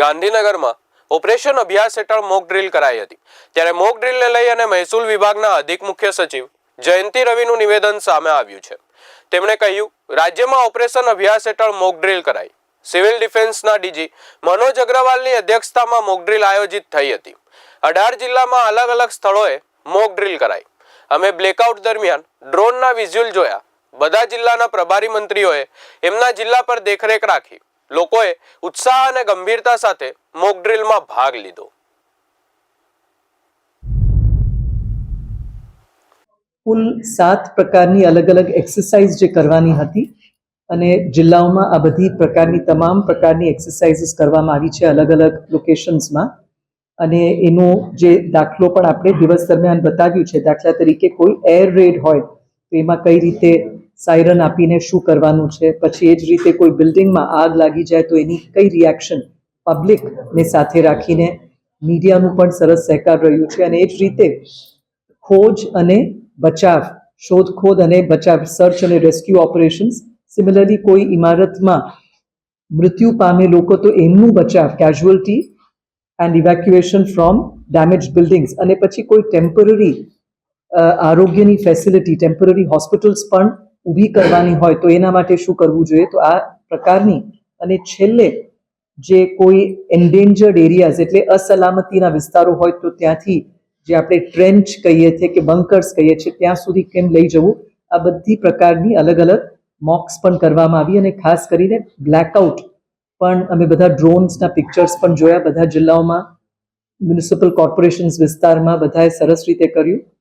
ગાંધીનગરમાં ઓપરેશન અભ્યાસ હેઠળ મોક ડ્રીલ કરાઈ હતી। ત્યારે મોક ડ્રીલને લઈ અને મહેસૂલ વિભાગના અધિક મુખ્ય સચિવ જયંતિ રવિનું નિવેદન સામે આવ્યું છે। તેમણે કહ્યું, રાજ્યમાં ઓપરેશન અભ્યાસ હેઠળ મોક ડ્રીલ કરાઈ। સિવિલ ડિફેન્સના ડીજી મનોજ અગ્રવાલની અધ્યક્ષતામાં મોક ડ્રીલ આયોજિત થઈ હતી। 18 જિલ્લામાં અલગ અલગ સ્થળોએ મોક ડ્રીલ કરાઈ। અમે બ્લેકઆઉટ દરમિયાન ડ્રોનના વિઝ્યુઅલ જોયા। બધા જિલ્લાના પ્રભારી મંત્રીઓએ એમના જિલ્લા પર દેખરેખ રાખી। લોકોએ ઉત્સાહ અને ગંભીરતા સાથે મોક ડ્રીલમાં ભાગ લીધો। કુલ 7 પ્રકારની અલગ અલગ એક્સરસાઇઝ જે કરવાની હતી અને જિલ્લાઓમાં આ બધી પ્રકારની તમામ પ્રકારની એક્સરસાઇઝીસ કરવામાં આવી છે અલગ અલગ લોકેશન્સમાં। અને એનો જે દાખલો પણ આપણે દિવસ દરમિયાન બતાવ્યું છે। દાખલા તરીકે કોઈ એર રેડ હોય તો એમાં કઈ રીતે સાયરન આપીને શું કરવાનું છે, પછી એ જ રીતે કોઈ બિલ્ડિંગમાં આગ લાગી જાય તો એની કઈ રિએક્શન, પબ્લિકને સાથે રાખીને મીડિયાનું પણ સરસ સહકાર રહ્યું છે। અને એ જ રીતે ખોજ અને બચાવ, શોધખોળ અને બચાવ, સર્ચ અને રેસ્ક્યુ ઓપરેશન્સ, સિમિલરલી કોઈ ઇમારતમાં મૃત્યુ પામે લોકો તો એમનું બચાવ, casualty and evacuation from damaged buildings, અને પછી કોઈ ટેમ્પરરી આરોગ્યની ફેસિલિટી, ટેમ્પરરી હોસ્પિટલ્સ પણ ઊભી કરવાની હોય તો એના માટે શું કરવું જોઈએ। તો આ પ્રકારની અને છેલ્લે જે કોઈ એન્ડેન્જર્ડ એરિયાઝ એટલે અસલામતીના વિસ્તારો હોય તો ત્યાંથી જે આપણે ટ્રેન્ચ કહીએ છીએ કે બંકર્સ કહીએ છીએ ત્યાં સુધી કેમ લઈ જવું, આ બધી પ્રકારની અલગ અલગ મોક્સ પણ કરવામાં આવી। અને ખાસ કરીને બ્લેકઆઉટ પણ અમે બધા ડ્રોન્સના પિક્ચર્સ પણ જોયા। બધા જિલ્લાઓમાં મ્યુનિસિપલ કોર્પોરેશન્સ વિસ્તારમાં બધાએ સરસ રીતે કર્યું।